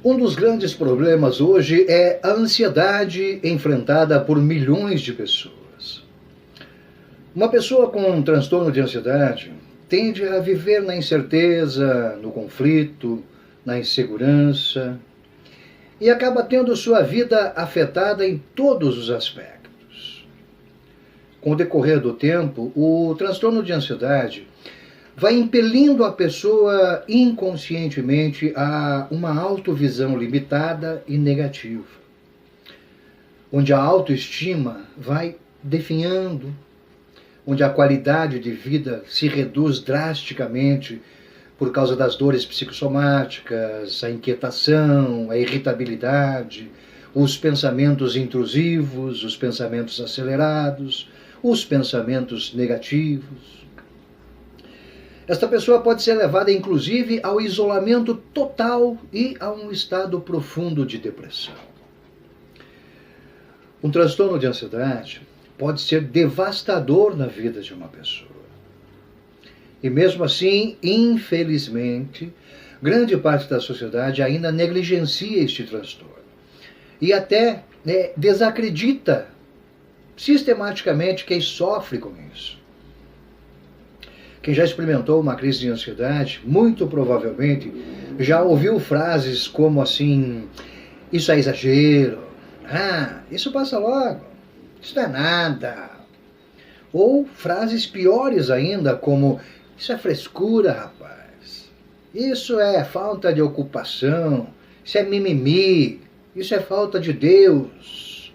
Um dos grandes problemas hoje é a ansiedade enfrentada por milhões de pessoas. Uma pessoa com um transtorno de ansiedade tende a viver na incerteza, no conflito, na insegurança e acaba tendo sua vida afetada em todos os aspectos. Com o decorrer do tempo, o transtorno de ansiedade vai impelindo a pessoa inconscientemente a uma autovisão limitada e negativa, onde a autoestima vai definhando, onde a qualidade de vida se reduz drasticamente por causa das dores psicossomáticas, a inquietação, a irritabilidade, os pensamentos intrusivos, os pensamentos acelerados, os pensamentos negativos. Esta pessoa pode ser levada, inclusive, ao isolamento total e a um estado profundo de depressão. Um transtorno de ansiedade pode ser devastador na vida de uma pessoa. E mesmo assim, infelizmente, grande parte da sociedade ainda negligencia este transtorno. E até desacredita sistematicamente quem sofre com isso. Quem já experimentou uma crise de ansiedade, muito provavelmente já ouviu frases como assim: isso é exagero, isso passa logo, isso não é nada. Ou frases piores ainda, como: isso é frescura, rapaz, isso é falta de ocupação, isso é mimimi, isso é falta de Deus.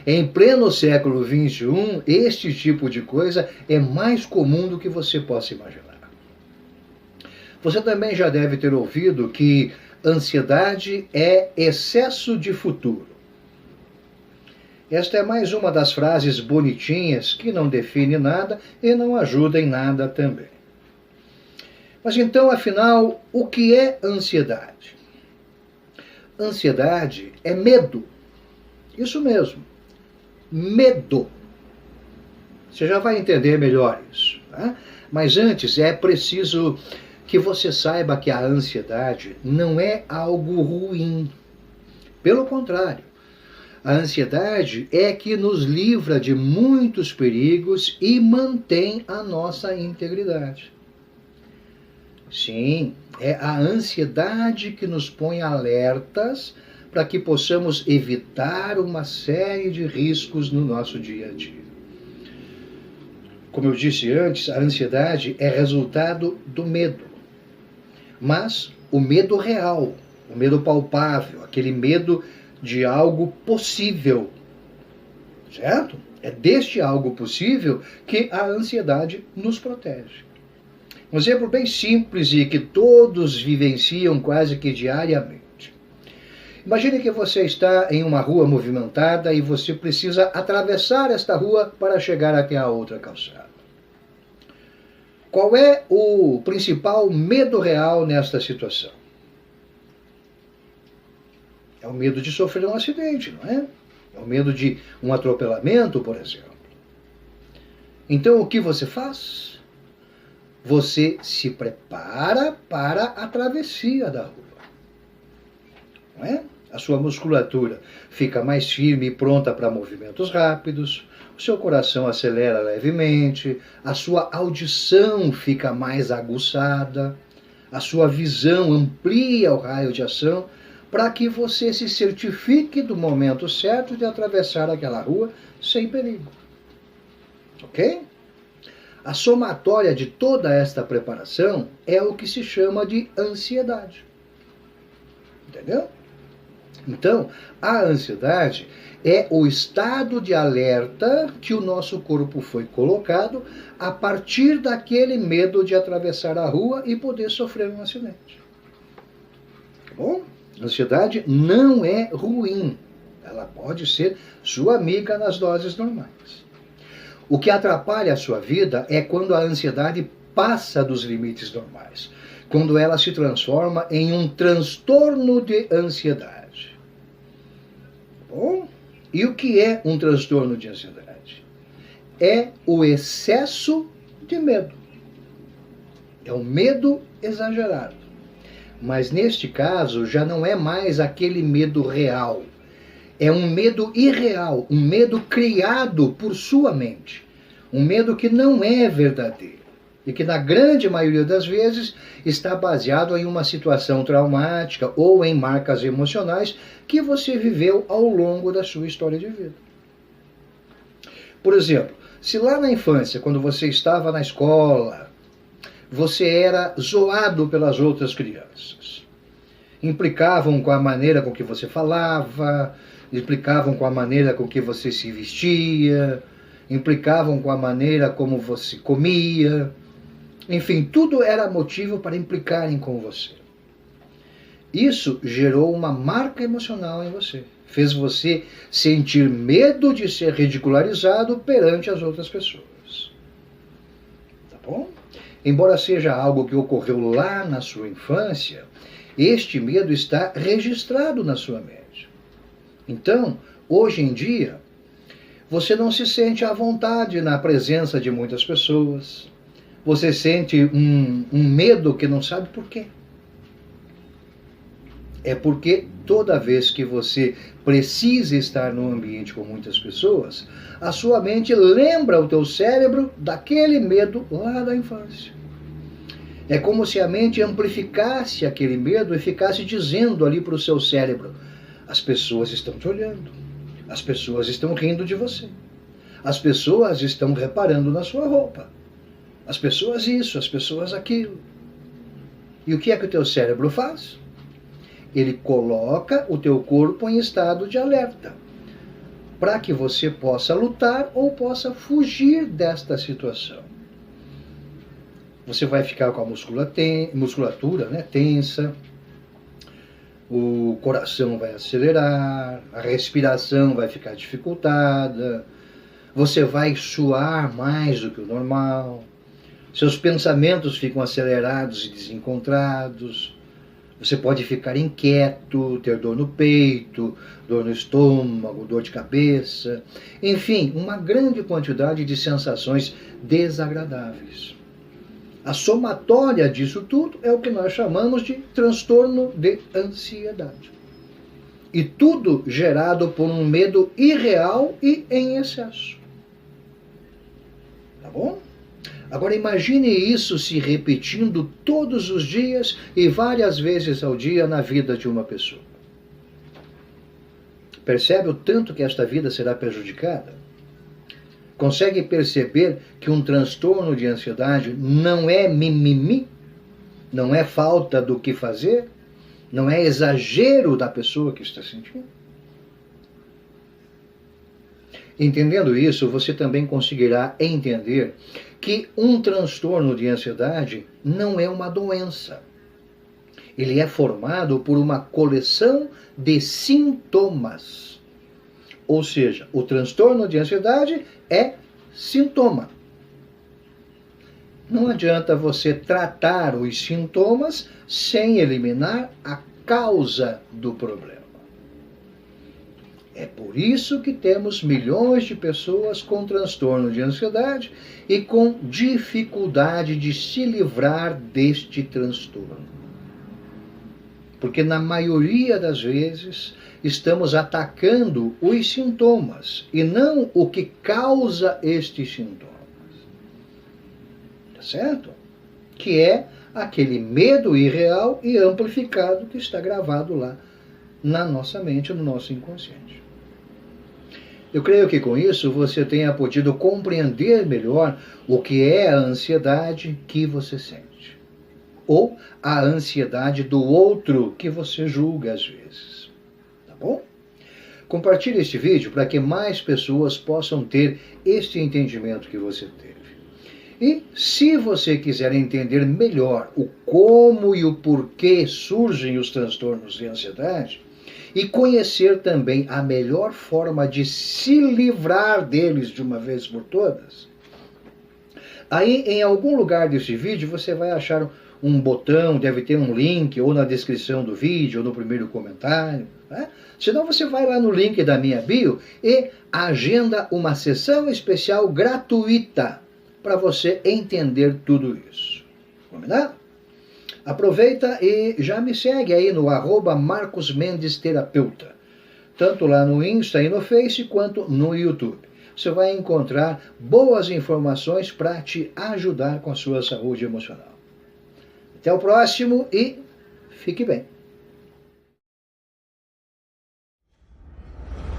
Em pleno século XXI, este tipo de coisa é mais comum do que você possa imaginar. Você também já deve ter ouvido que ansiedade é excesso de futuro. Esta é mais uma das frases bonitinhas que não define nada e não ajuda em nada também. Mas então, afinal, o que é ansiedade? Ansiedade é medo. Isso mesmo. Medo. Você já vai entender melhor isso, tá? Mas antes é preciso que você saiba que a ansiedade não é algo ruim. Pelo contrário, a ansiedade é que nos livra de muitos perigos e mantém a nossa integridade. Sim, é a ansiedade que nos põe alertas para que possamos evitar uma série de riscos no nosso dia a dia. Como eu disse antes, a ansiedade é resultado do medo. Mas o medo real, o medo palpável, aquele medo de algo possível, certo? É deste algo possível que a ansiedade nos protege. Um exemplo bem simples e que todos vivenciam quase que diariamente. Imagine que você está em uma rua movimentada e você precisa atravessar esta rua para chegar até a outra calçada. Qual é o principal medo real nesta situação? É o medo de sofrer um acidente, não é? É o medo de um atropelamento, por exemplo. Então, o que você faz? Você se prepara para a travessia da rua. Não é? A sua musculatura fica mais firme e pronta para movimentos rápidos, o seu coração acelera levemente, a sua audição fica mais aguçada, a sua visão amplia o raio de ação para que você se certifique do momento certo de atravessar aquela rua sem perigo. Ok? A somatória de toda esta preparação é o que se chama de ansiedade. Entendeu? Então, a ansiedade é o estado de alerta que o nosso corpo foi colocado a partir daquele medo de atravessar a rua e poder sofrer um acidente. Tá bom? A ansiedade não é ruim. Ela pode ser sua amiga nas doses normais. O que atrapalha a sua vida é quando a ansiedade passa dos limites normais. Quando ela se transforma em um transtorno de ansiedade. Bom, e o que é um transtorno de ansiedade? É o excesso de medo. É o medo exagerado. Mas neste caso já não é mais aquele medo real. É um medo irreal, um medo criado por sua mente. Um medo que não é verdadeiro. E que na grande maioria das vezes está baseado em uma situação traumática ou em marcas emocionais que você viveu ao longo da sua história de vida. Por exemplo, se lá na infância, quando você estava na escola, você era zoado pelas outras crianças, implicavam com a maneira com que você falava, implicavam com a maneira com que você se vestia, implicavam com a maneira como você comia. Enfim, tudo era motivo para implicarem com você. Isso gerou uma marca emocional em você. Fez você sentir medo de ser ridicularizado perante as outras pessoas. Tá bom? Embora seja algo que ocorreu lá na sua infância, este medo está registrado na sua mente. Então, hoje em dia, você não se sente à vontade na presença de muitas pessoas. Você sente um medo que não sabe por quê. É porque toda vez que você precisa estar num ambiente com muitas pessoas, a sua mente lembra o teu cérebro daquele medo lá da infância. É como se a mente amplificasse aquele medo e ficasse dizendo ali para o seu cérebro: as pessoas estão te olhando, as pessoas estão rindo de você, as pessoas estão reparando na sua roupa, as pessoas isso, as pessoas aquilo. E o que é que o teu cérebro faz? Ele coloca o teu corpo em estado de alerta, para que você possa lutar ou possa fugir desta situação. Você vai ficar com a musculatura, né, tensa, o coração vai acelerar, a respiração vai ficar dificultada, você vai suar mais do que o normal, seus pensamentos ficam acelerados e desencontrados, você pode ficar inquieto, ter dor no peito, dor no estômago, dor de cabeça, enfim, uma grande quantidade de sensações desagradáveis. A somatória disso tudo é o que nós chamamos de transtorno de ansiedade. E tudo gerado por um medo irreal e em excesso. Tá bom? Agora imagine isso se repetindo todos os dias e várias vezes ao dia na vida de uma pessoa. Percebe o tanto que esta vida será prejudicada? Consegue perceber que um transtorno de ansiedade não é mimimi? Não é falta do que fazer? Não é exagero da pessoa que está sentindo? Entendendo isso, você também conseguirá entender que um transtorno de ansiedade não é uma doença. Ele é formado por uma coleção de sintomas. Ou seja, o transtorno de ansiedade é sintoma. Não adianta você tratar os sintomas sem eliminar a causa do problema. É por isso que temos milhões de pessoas com transtorno de ansiedade e com dificuldade de se livrar deste transtorno. Porque na maioria das vezes estamos atacando os sintomas e não o que causa estes sintomas. Tá certo? Que é aquele medo irreal e amplificado que está gravado lá na nossa mente, no nosso inconsciente. Eu creio que com isso você tenha podido compreender melhor o que é a ansiedade que você sente. Ou a ansiedade do outro que você julga às vezes. Tá bom? Compartilhe este vídeo para que mais pessoas possam ter este entendimento que você teve. E se você quiser entender melhor o como e o porquê surgem os transtornos de ansiedade, e conhecer também a melhor forma de se livrar deles de uma vez por todas, aí em algum lugar desse vídeo você vai achar um botão, deve ter um link, ou na descrição do vídeo, ou no primeiro comentário. Né? Senão você vai lá no link da minha bio e agenda uma sessão especial gratuita para você entender tudo isso. Combinado? Aproveita e já me segue aí no @MarcosMendesTerapeuta, tanto lá no Insta e no Face, quanto no YouTube. Você vai encontrar boas informações para te ajudar com a sua saúde emocional. Até o próximo e fique bem.